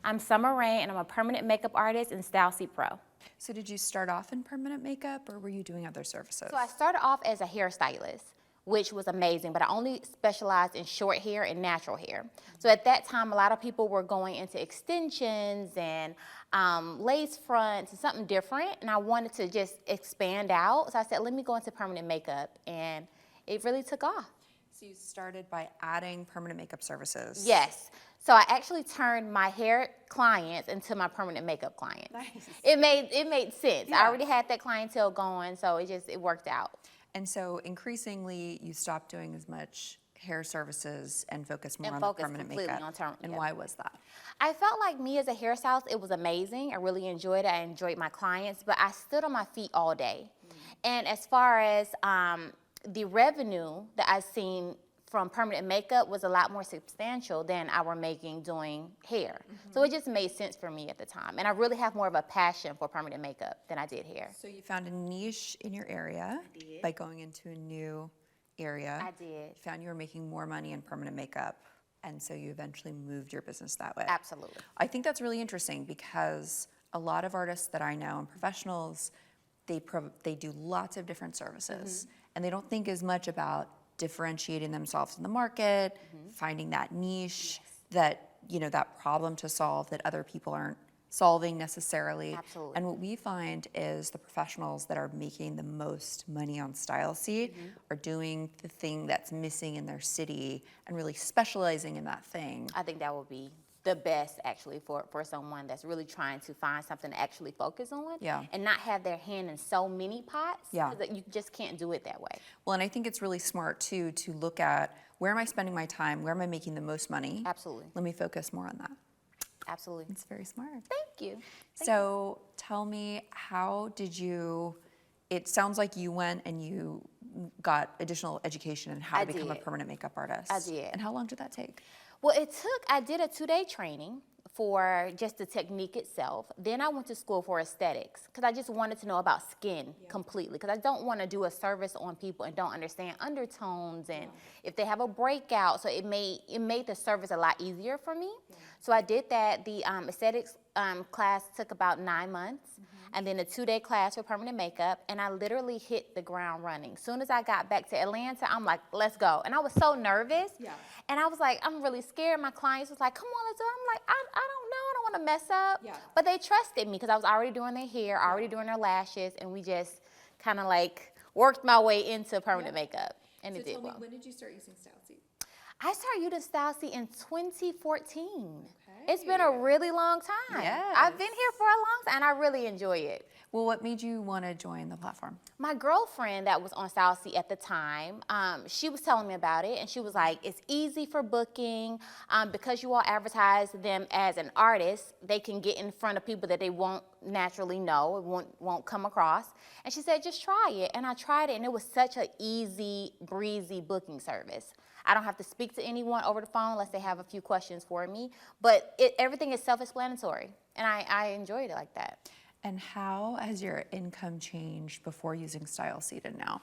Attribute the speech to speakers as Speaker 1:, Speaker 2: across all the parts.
Speaker 1: I'm Summer Rain, and I'm a permanent makeup artist in StyleSeat Pro.
Speaker 2: So did you start off in permanent makeup, or were you doing other services?
Speaker 1: So I started off as a hairstylist, which was amazing, but I only specialized in short hair and natural hair. So at that time, a lot of people were going into extensions and lace fronts and something different, and I wanted to just expand out. So I said, let me go into permanent makeup, and it really took off.
Speaker 2: So you started by adding permanent makeup services.
Speaker 1: Yes. So I actually turned my hair clients into my permanent makeup clients.
Speaker 2: Nice.
Speaker 1: It made sense.
Speaker 2: Yeah.
Speaker 1: I already had that clientele going, so it worked out.
Speaker 2: And so increasingly, you stopped doing as much hair services and focused more
Speaker 1: And
Speaker 2: on the
Speaker 1: focused
Speaker 2: permanent
Speaker 1: completely
Speaker 2: makeup.
Speaker 1: on
Speaker 2: And
Speaker 1: yeah.
Speaker 2: why was that?
Speaker 1: I felt like me as a hairstylist, it was amazing. I really enjoyed it. I enjoyed my clients, but I stood on my feet all day. And as far as the revenue that I've seen from permanent makeup was a lot more substantial than I were making doing hair. So it just made sense for me at the time. And I really have more of a passion for permanent makeup than I did hair.
Speaker 2: So you found a niche in your area by going into a new area.
Speaker 1: I did.
Speaker 2: You found you were making more money in permanent makeup, and so you eventually moved your business that way.
Speaker 1: Absolutely.
Speaker 2: I think that's really interesting because a lot of artists that I know and professionals, they do lots of different services, and they don't think as much about differentiating themselves in the market, finding that niche, that, you know, that problem to solve that other people aren't solving necessarily.
Speaker 1: Absolutely.
Speaker 2: And what we find is the professionals that are making the most money on StyleSeat are doing the thing that's missing in their city and really specializing in that thing.
Speaker 1: I think that would be the best actually for someone that's really trying to find something to actually focus on and not have their hand in so many pots.
Speaker 2: Yeah.
Speaker 1: That you just can't do it that way.
Speaker 2: Well, and I think it's really smart too to look at where am I spending my time, where am I making the most money?
Speaker 1: Absolutely.
Speaker 2: Let me focus more on that.
Speaker 1: Absolutely.
Speaker 2: It's very smart.
Speaker 1: Thank you.
Speaker 2: So tell me, how did you, it sounds like you went and you got additional education in how to become a permanent makeup artist.
Speaker 1: I did.
Speaker 2: And how long did that take?
Speaker 1: Well, I did a 2-day training for just the technique itself. Then I went to school for aesthetics because I just wanted to know about skin completely, because I don't want to do a service on people and don't understand undertones and if they have a breakout. So it made the service a lot easier for me. So I did that. The aesthetics class took about 9 months. And then a 2-day class for permanent makeup, and I literally hit the ground running. As soon as I got back to Atlanta, I'm like, let's go. And I was so nervous. And I was like, I'm really scared. My clients was like, come on, let's do it. I'm like, I don't know. I don't want to mess up. But they trusted me because I was already doing their hair, already doing their lashes, and we just kind of like worked my way into permanent makeup. And
Speaker 2: So
Speaker 1: it did
Speaker 2: tell me,
Speaker 1: well.
Speaker 2: when did you start using StyleSeat?
Speaker 1: I started using StyleSeat in 2014. It's been a really long time.
Speaker 2: Yes.
Speaker 1: I've been here for a long time, and I really enjoy it.
Speaker 2: Well, what made you want to join the platform?
Speaker 1: My girlfriend that was on StyleSeat at the time, she was telling me about it, and she was like, it's easy for booking. Because you all advertise them as an artist, they can get in front of people that they won't naturally know, won't come across. And she said, just try it. And I tried it, and it was such an easy, breezy booking service. I don't have to speak to anyone over the phone unless they have a few questions for me. But everything is self-explanatory, and I enjoyed it like that.
Speaker 2: And how has your income changed before using StyleSeat and now?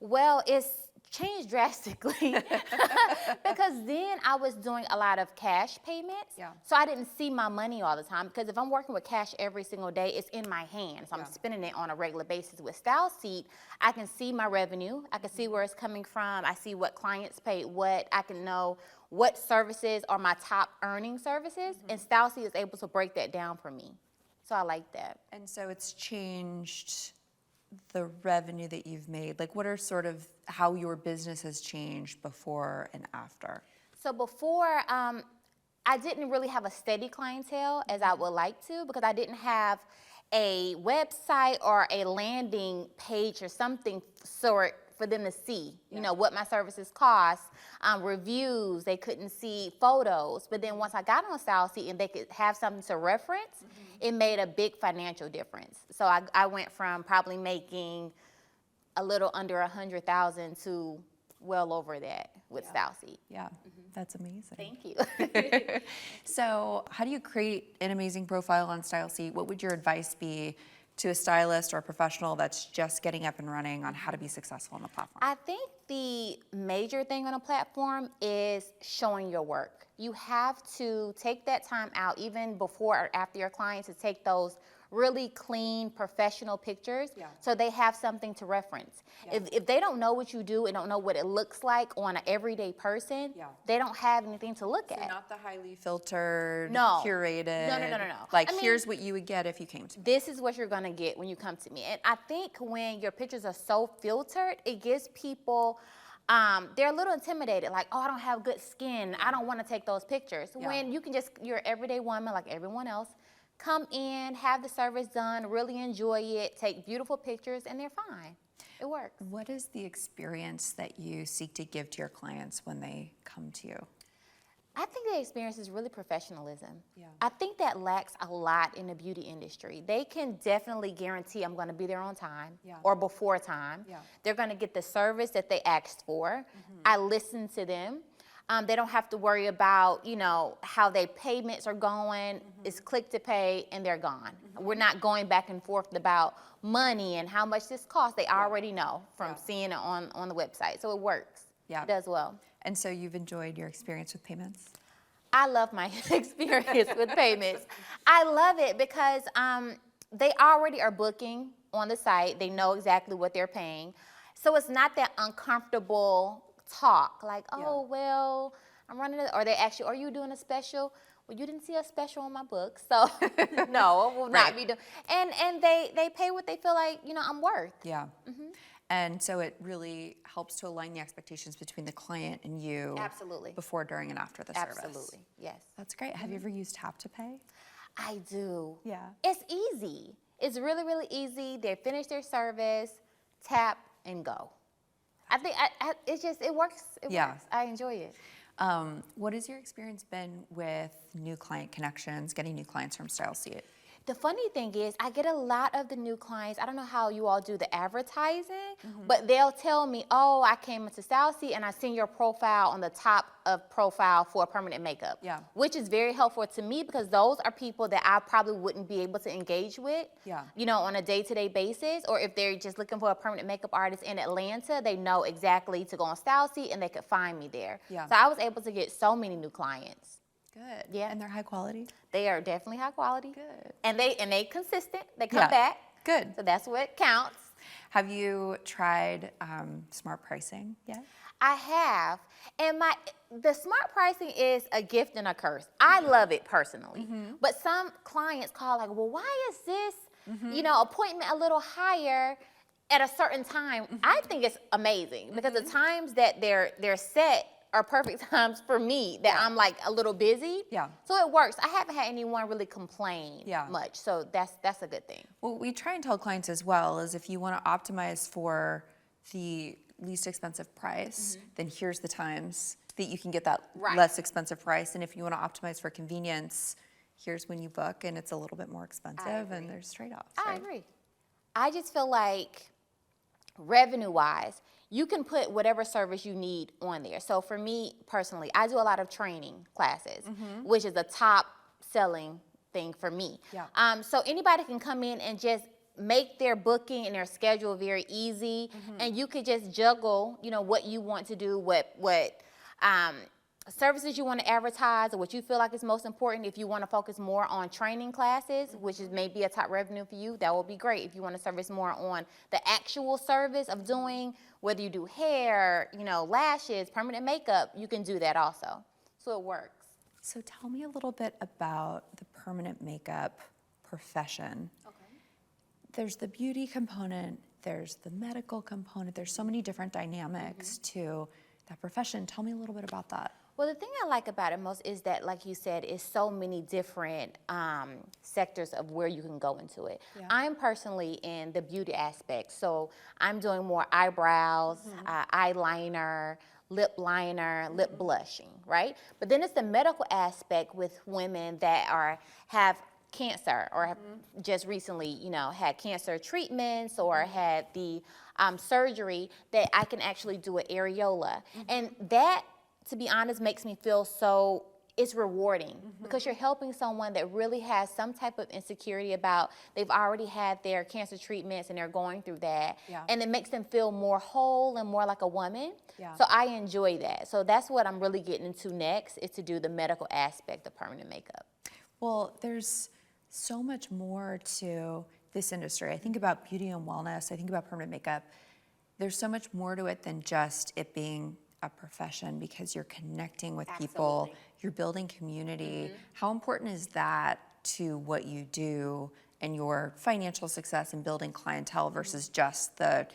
Speaker 1: Well, it's changed drastically because then I was doing a lot of cash payments. So I didn't see my money all the time, because if I'm working with cash every single day, it's in my hand. So I'm spending it on a regular basis. With StyleSeat, I can see my revenue. I can see where it's coming from. I see what clients paid what. I can know what services are my top earning services. And StyleSeat is able to break that down for me. So I like that. And
Speaker 2: so it's changed the revenue that you've made. Like, what are sort of how your business has changed before and after?
Speaker 1: So before, I didn't really have a steady clientele as I would like to, because I didn't have a website or a landing page or something sort for them to see, you know, what my services cost, reviews. They couldn't see photos. But then once I got on StyleSeat and they could have something to reference, it made a big financial difference. So I went from probably making a little under 100,000 to well over that with StyleSeat.
Speaker 2: That's amazing.
Speaker 1: Thank you.
Speaker 2: So how do you create an amazing profile on StyleSeat? What would your advice be to a stylist or a professional that's just getting up and running on how to be successful on the platform?
Speaker 1: I think the major thing on a platform is showing your work. You have to take that time out, even before or after your clients, to take those really clean, professional pictures, so they have something to reference. If they don't know what you do and don't know what it looks like on an everyday person, they don't have anything to look at.
Speaker 2: Not the highly filtered,
Speaker 1: No.
Speaker 2: curated.
Speaker 1: No.
Speaker 2: Like,
Speaker 1: I mean,
Speaker 2: here's what you would get if you came to me.
Speaker 1: this is what you're gonna get when you come to me. And I think when your pictures are so filtered, it gives people, they're a little intimidated, like, oh, I don't have good skin, I don't wanna take those pictures. When you can just, you're an everyday woman like everyone else, come in, have the service done, really enjoy it, take beautiful pictures, and they're fine. It works.
Speaker 2: What is the experience that you seek to give to your clients when they come to you?
Speaker 1: I think the experience is really professionalism. I think that lacks a lot in the beauty industry. They can definitely guarantee I'm going to be there on time or before time. They're going to get the service that they asked for. I listen to them. They don't have to worry about, you know, how their payments are going. It's click to pay and they're gone. We're not going back and forth about money and how much this costs. They already know from seeing it on the website. So it works. It does well.
Speaker 2: And so you've enjoyed your experience with payments?
Speaker 1: I love my experience with payments. I love it because they already are booking on the site. They know exactly what they're paying. So it's not that uncomfortable talk like, oh, well, I'm running it. Or they ask you, are you doing a special? Well, you didn't see a special on my book, so no, it will not be doing. And they pay what they feel like, you know, I'm worth.
Speaker 2: And so it really helps to align the expectations between the client and you.
Speaker 1: Absolutely.
Speaker 2: Before, during, and after the service.
Speaker 1: Absolutely, yes.
Speaker 2: That's great. Have you ever used Tap to Pay?
Speaker 1: I do.
Speaker 2: Yeah.
Speaker 1: It's easy. It's really, really easy. They finish their service, tap, and go. I think it works. It works. I enjoy it.
Speaker 2: What has your experience been with new client connections, getting new clients from StyleSeat?
Speaker 1: The funny thing is, I get a lot of the new clients. I don't know how you all do the advertising, but they'll tell me, oh, I came into StyleSeat and I seen your profile on the top of profile for permanent makeup. Which is very helpful to me because those are people that I probably wouldn't be able to engage with, you know, on a day-to-day basis. Or if they're just looking for a permanent makeup artist in Atlanta, they know exactly to go on StyleSeat and they could find me there. So I was able to get so many new clients.
Speaker 2: Good.
Speaker 1: Yeah.
Speaker 2: And they're high quality?
Speaker 1: They are definitely high quality.
Speaker 2: Good.
Speaker 1: And they consistent. They come back.
Speaker 2: Good.
Speaker 1: So that's what counts.
Speaker 2: Have you tried smart pricing yet?
Speaker 1: I have. And the smart pricing is a gift and a curse. I love it personally. But some clients call like, well, why is this, you know, appointment a little higher at a certain time? I think it's amazing because the times that they're set are perfect times for me that I'm like a little busy. So it works. I haven't had anyone really complain much. So that's a good thing.
Speaker 2: What we try and tell clients as well is if you want to optimize for the least expensive price, then here's the times that you can get that less expensive price. And if you want to optimize for convenience, here's when you book and it's a little bit more expensive and there's trade-offs.
Speaker 1: I agree. I just feel like revenue-wise, you can put whatever service you need on there. So for me personally, I do a lot of training classes, which is a top selling thing for me. So anybody can come in and just make their booking and their schedule very easy, and you could just juggle, you know, what you want to do, what services you want to advertise or what you feel like is most important. If you want to focus more on training classes, which is maybe a top revenue for you, that will be great. If you want to service more on the actual service of doing, whether you do hair, you know, lashes, permanent makeup, you can do that also. So it works.
Speaker 2: So tell me a little bit about the permanent makeup profession. There's the beauty component, there's the medical component, there's so many different dynamics to that profession. Tell me a little bit about that.
Speaker 1: Well, the thing I like about it most is that, like you said, it's so many different sectors of where you can go into it. I'm personally in the beauty aspect, so I'm doing more eyebrows, eyeliner, lip liner, lip blushing, right? But then it's the medical aspect with women that have cancer or have just recently, you know, had cancer treatments or had the surgery that I can actually do an areola. And that, to be honest, makes me feel so it's rewarding because you're helping someone that really has some type of insecurity about they've already had their cancer treatments and they're going through that.
Speaker 2: Yeah.
Speaker 1: And it makes them feel more whole and more like a woman.
Speaker 2: Yeah.
Speaker 1: So I enjoy that. So that's what I'm really getting into next, is to do the medical aspect of permanent makeup.
Speaker 2: Well, there's so much more to this industry. I think about beauty and wellness. I think about permanent makeup. There's so much more to it than just it being a profession, because you're connecting with people,
Speaker 1: Absolutely.
Speaker 2: you're building community. How important is that to what you do and your financial success and building clientele versus just the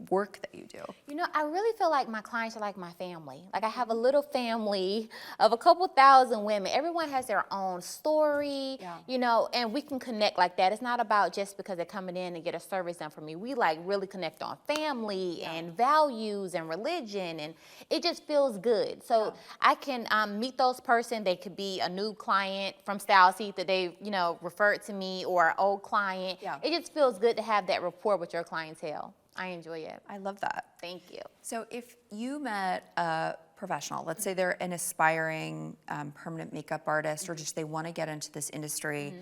Speaker 2: work that you do?
Speaker 1: You know, I really feel like my clients are like my family. Like, I have a little family of a couple thousand women. Everyone has their own story,
Speaker 2: Yeah.
Speaker 1: you know, and we can connect like that. It's not about just because they're coming in and get a service done for me. We like really connect on family and values and religion, and it just feels good. So I can meet those person. They could be a new client from StyleSeat that they, you know, referred to me, or an old client.
Speaker 2: Yeah.
Speaker 1: It just feels good to have that rapport with your clientele. I enjoy it.
Speaker 2: I love that.
Speaker 1: Thank you.
Speaker 2: So if you met a professional, let's say they're an aspiring permanent makeup artist, or just they want to get into this industry,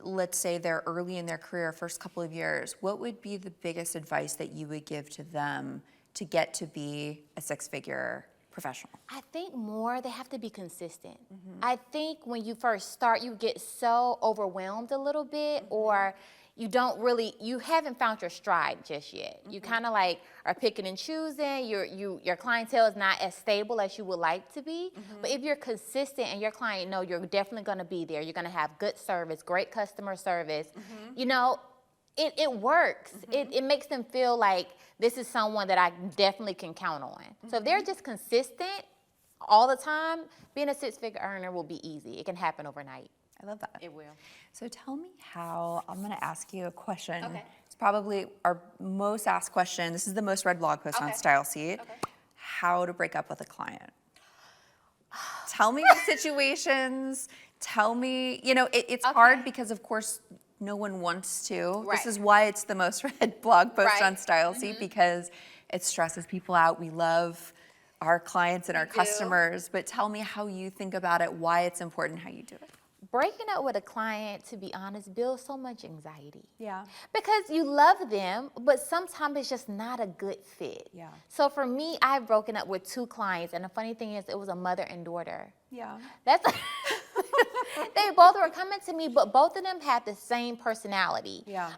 Speaker 2: let's say they're early in their career, first couple of years, what would be the biggest advice that you would give to them to get to be a six-figure professional?
Speaker 1: I think more they have to be consistent. I think when you first start, you get so overwhelmed a little bit, or you haven't found your stride just yet. You kind of like are picking and choosing. Your clientele is not as stable as you would like to be. But if you're consistent and your client know you're definitely going to be there, you're going to have good service, great customer service, you know, it works. It makes them feel like this is someone that I definitely can count on. So if they're just consistent all the time, being a six-figure earner will be easy. It can happen overnight.
Speaker 2: I love that.
Speaker 1: It will.
Speaker 2: So tell me how, I'm going to ask you a question.
Speaker 1: Okay.
Speaker 2: It's probably our most asked question. This is the most read blog post on
Speaker 1: Okay.
Speaker 2: StyleSeat.
Speaker 1: Okay.
Speaker 2: How to break up with a client. Tell me the situations. Tell me, you know, it's
Speaker 1: Okay.
Speaker 2: hard because, of course, no one wants to.
Speaker 1: Right.
Speaker 2: This is why it's the most read blog post
Speaker 1: Right.
Speaker 2: on StyleSeat, because it stresses people out. We love our clients and our
Speaker 1: do.
Speaker 2: customers, but tell me how you think about it, why it's important, how you do it.
Speaker 1: Breaking up with a client, to be honest, builds so much anxiety.
Speaker 2: Yeah.
Speaker 1: Because you love them, but sometimes it's just not a good fit.
Speaker 2: Yeah.
Speaker 1: So for me, I've broken up with 2 clients, and the funny thing is, it was a mother and daughter.
Speaker 2: Yeah.
Speaker 1: That's they both were coming to me, but both of them had the same personality.
Speaker 2: Yeah.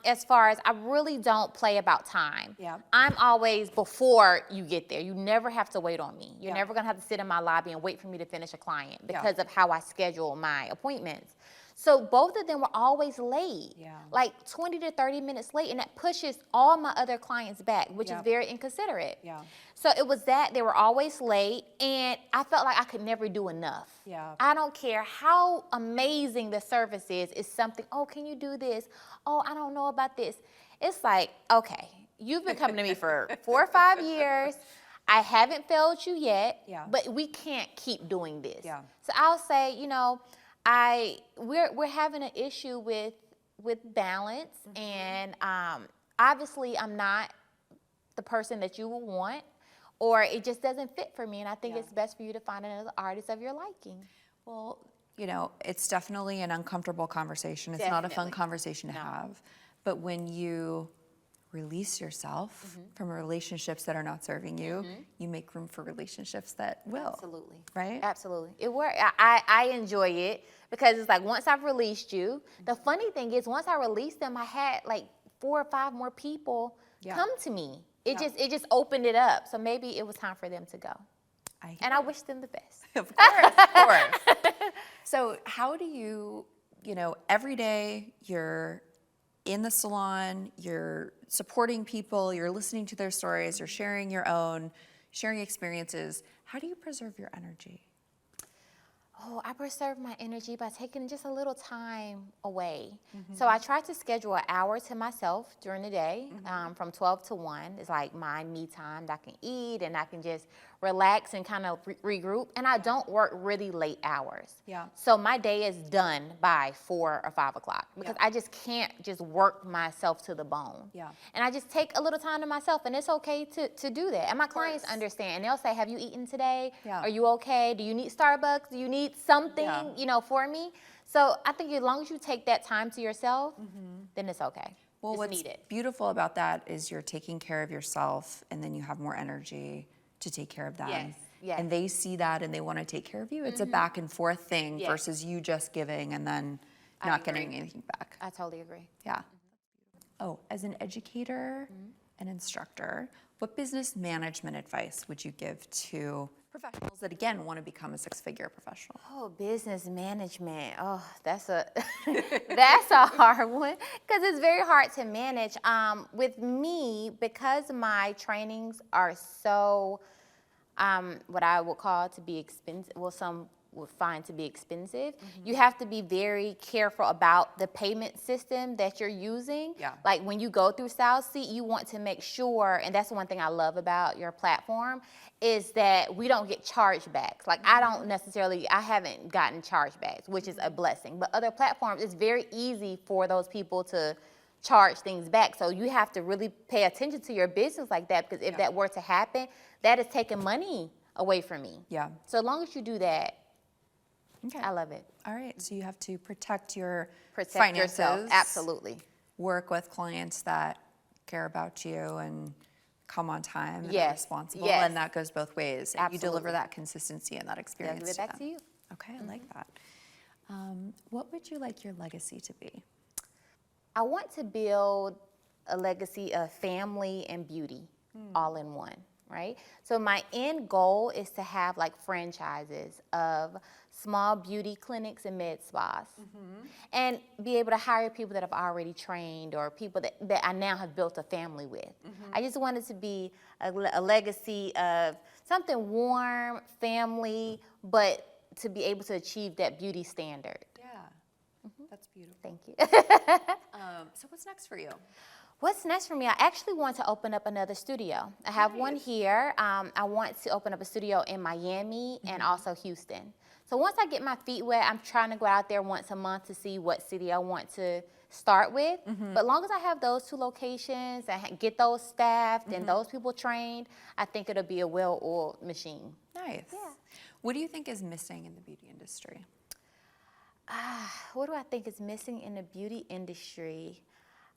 Speaker 1: As far as, I really don't play about time.
Speaker 2: Yeah.
Speaker 1: I'm always before you get there. You never have to wait on me. You're
Speaker 2: Yeah.
Speaker 1: never gonna have to sit in my lobby and wait for me to finish a client
Speaker 2: Yeah.
Speaker 1: because of how I schedule my appointments. So both of them were always late,
Speaker 2: Yeah.
Speaker 1: like 20 to 30 minutes late, and that pushes all my other clients back, which
Speaker 2: Yeah.
Speaker 1: is very inconsiderate.
Speaker 2: Yeah.
Speaker 1: So it was that they were always late, and I felt like I could never do enough.
Speaker 2: Yeah.
Speaker 1: I don't care how amazing the service is. It's something, oh, can you do this? Oh, I don't know about this. It's like, okay, you've been coming to me for 4 or 5 years. I haven't failed you yet,
Speaker 2: Yeah.
Speaker 1: but we can't keep doing this.
Speaker 2: Yeah.
Speaker 1: So I'll say, you know, we're having an issue with balance, and obviously I'm not the person that you would want, or it just doesn't fit for me, and I think
Speaker 2: Yeah.
Speaker 1: it's best for you to find another artist of your liking.
Speaker 2: Well, you know, it's definitely an uncomfortable conversation. It's not a fun
Speaker 1: Definitely.
Speaker 2: conversation to
Speaker 1: No.
Speaker 2: have. But when you release yourself from relationships that are not serving you, you make room for relationships that will.
Speaker 1: Absolutely.
Speaker 2: Right?
Speaker 1: Absolutely. It worked. I enjoy it because it's like once I've released you, the funny thing is once I released them, I had like 4 or 5 more people
Speaker 2: Yeah.
Speaker 1: come to me. It
Speaker 2: Yeah.
Speaker 1: just opened it up. So maybe it was time for them to go. And I
Speaker 2: hear
Speaker 1: wish them the best.
Speaker 2: Of course, of course. So how do you, you know, every day you're in the salon, you're supporting people, you're listening to their stories, you're sharing your own, sharing experiences. How do you preserve your energy?
Speaker 1: Oh, I preserve my energy by taking just a little time away. So I try to schedule an hour to myself during the day, from 12 to 1. It's like my me time that I can eat and I can just relax and kind of regroup. And I don't work really late hours.
Speaker 2: Yeah.
Speaker 1: So my day is done by 4 or 5 o'clock because I just can't just work myself to the bone.
Speaker 2: Yeah.
Speaker 1: And I just take a little time to myself, and it's okay to do that. And my clients understand. And they'll say, have you eaten today?
Speaker 2: Yeah.
Speaker 1: Are you okay? Do you need Starbucks? Do you need something, for me? So I think as long as you take that time to yourself, then it's okay.
Speaker 2: Well,
Speaker 1: it's
Speaker 2: what's
Speaker 1: needed.
Speaker 2: beautiful about that is you're taking care of yourself, and then you have more energy to take care of them.
Speaker 1: Yes.
Speaker 2: And they see that and they want to take care of you. It's a back and forth thing versus you just giving and then not getting anything back.
Speaker 1: I totally agree.
Speaker 2: Yeah. Oh, as an educator and instructor, what business management advice would you give to professionals that, again, want to become a six-figure professional?
Speaker 1: Oh, business management. Oh, that's a that's a hard one because it's very hard to manage. With me, because my trainings are so what I would call to be expensive. Well, some would find to be expensive. You have to be very careful about the payment system that you're using.
Speaker 2: Yeah.
Speaker 1: Like when you go through StyleSeat, you want to make sure, and that's one thing I love about your platform, is that we don't get chargebacks. Like I haven't gotten chargebacks, which is a blessing. But other platforms, it's very easy for those people to charge things back. So you have to really pay attention to your business like that, because if that were to happen, that is taking money away from me.
Speaker 2: Yeah.
Speaker 1: So as long as you do that,
Speaker 2: Okay.
Speaker 1: I love it.
Speaker 2: All right. So you have to protect your
Speaker 1: Protect
Speaker 2: finances.
Speaker 1: yourself. Absolutely.
Speaker 2: Work with clients that care about you and come on time and are
Speaker 1: Yes.
Speaker 2: responsible.
Speaker 1: Yes.
Speaker 2: And that goes both ways. And you deliver
Speaker 1: Absolutely.
Speaker 2: that consistency and that
Speaker 1: I'll
Speaker 2: experience
Speaker 1: give it back
Speaker 2: them.
Speaker 1: to you.
Speaker 2: Okay, I like that. What would you like your legacy to be?
Speaker 1: I want to build a legacy of family and beauty all in one, right? So my end goal is to have like franchises of small beauty clinics and med spas and be able to hire people that have already trained or people that I now have built a family with. I just want it to be a legacy of something warm, family, but to be able to achieve that beauty standard.
Speaker 2: Yeah, that's beautiful.
Speaker 1: Thank you.
Speaker 2: So what's next for you?
Speaker 1: What's next for me? I actually want to open up another studio. I have one here. I want to open up a studio in Miami and also Houston. So once I get my feet wet, I'm trying to go out there once a month to see what city I want to start with. But as long as I have those 2 locations and get those staffed and those people trained, I think it'll be a well-oiled machine.
Speaker 2: Nice.
Speaker 1: Yeah.
Speaker 2: What do you think is missing in the beauty industry?
Speaker 1: What do I think is missing in the beauty industry?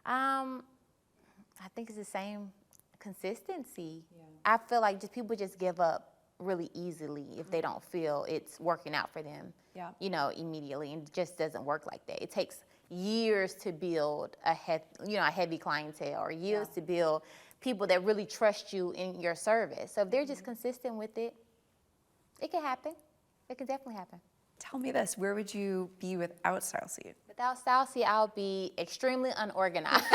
Speaker 1: I think it's the same consistency. I feel like people just give up really easily if they don't feel it's working out for them, immediately, and it just doesn't work like that. It takes years to build a heavy clientele, or years to build people that really trust you in your service. So if they're just consistent with it, it can happen. It can definitely happen.
Speaker 2: Tell me this, where would you be without StyleSeat?
Speaker 1: Without StyleSeat, I'll be extremely unorganized.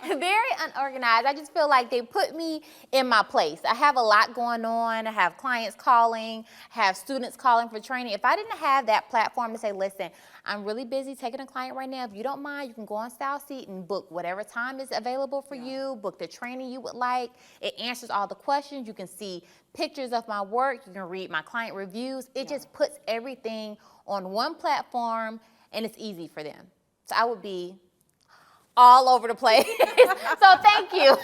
Speaker 1: Very unorganized. I just feel like they put me in my place. I have a lot going on. I have clients calling, have students calling for training. If I didn't have that platform to say, listen, I'm really busy taking a client right now. If you don't mind, you can go on StyleSeat and book whatever time is available for you, book the training you would like. It answers all the questions. You can see pictures of my work. You can read my client reviews. It just puts everything on one platform, and it's easy for them. So I would be all over the place. So thank you.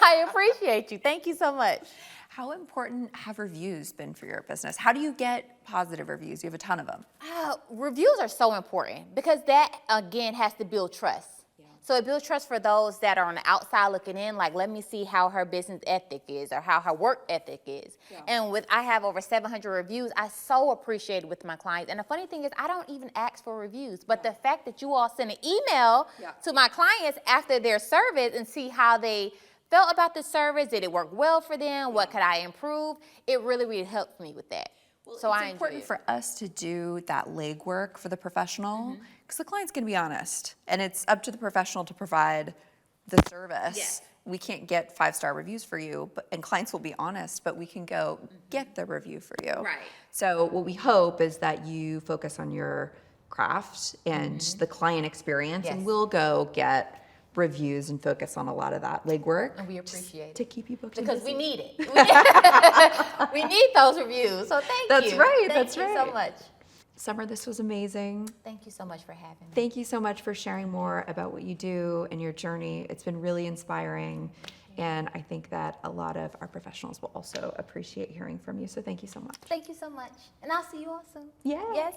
Speaker 1: I appreciate you. Thank you so much.
Speaker 2: How important have reviews been for your business? How do you get positive reviews? You have a ton of them.
Speaker 1: Reviews are so important because that, again, has to build trust. So it builds trust for those that are on the outside looking in, like, let me see how her business ethic is or how her work ethic is. And I have over 700 reviews. I so appreciate it with my clients. And the funny thing is, I don't even ask for reviews. But the fact that you all send an email to my clients after their service and see how they felt about the service, did it work well for them, what could I improve, it really, really helps me with that.
Speaker 2: Well,
Speaker 1: so
Speaker 2: it's important for us to do that legwork for the professional, because the client's going to be honest, and it's up to the professional to provide the service we can't get 5-star reviews for you, and clients will be honest, but we can go get the review for you.
Speaker 1: Right.
Speaker 2: So what we hope is that you focus on your craft and the client experience, and
Speaker 1: Yes.
Speaker 2: we'll go get reviews and focus on a lot of that legwork.
Speaker 1: And we appreciate
Speaker 2: to
Speaker 1: it.
Speaker 2: keep you booked and
Speaker 1: Because
Speaker 2: busy.
Speaker 1: we need it. We need those reviews. So thank you.
Speaker 2: That's right,
Speaker 1: Thank
Speaker 2: that's
Speaker 1: you
Speaker 2: right.
Speaker 1: so much.
Speaker 2: Summer, this was amazing.
Speaker 1: Thank you so much for having me.
Speaker 2: Thank you so much for sharing more about what you do and your journey. It's been really inspiring, and I think that a lot of our professionals will also appreciate hearing from you. So thank you so much.
Speaker 1: Thank you so much. And I'll see you all soon.
Speaker 2: Yeah.
Speaker 1: Yes.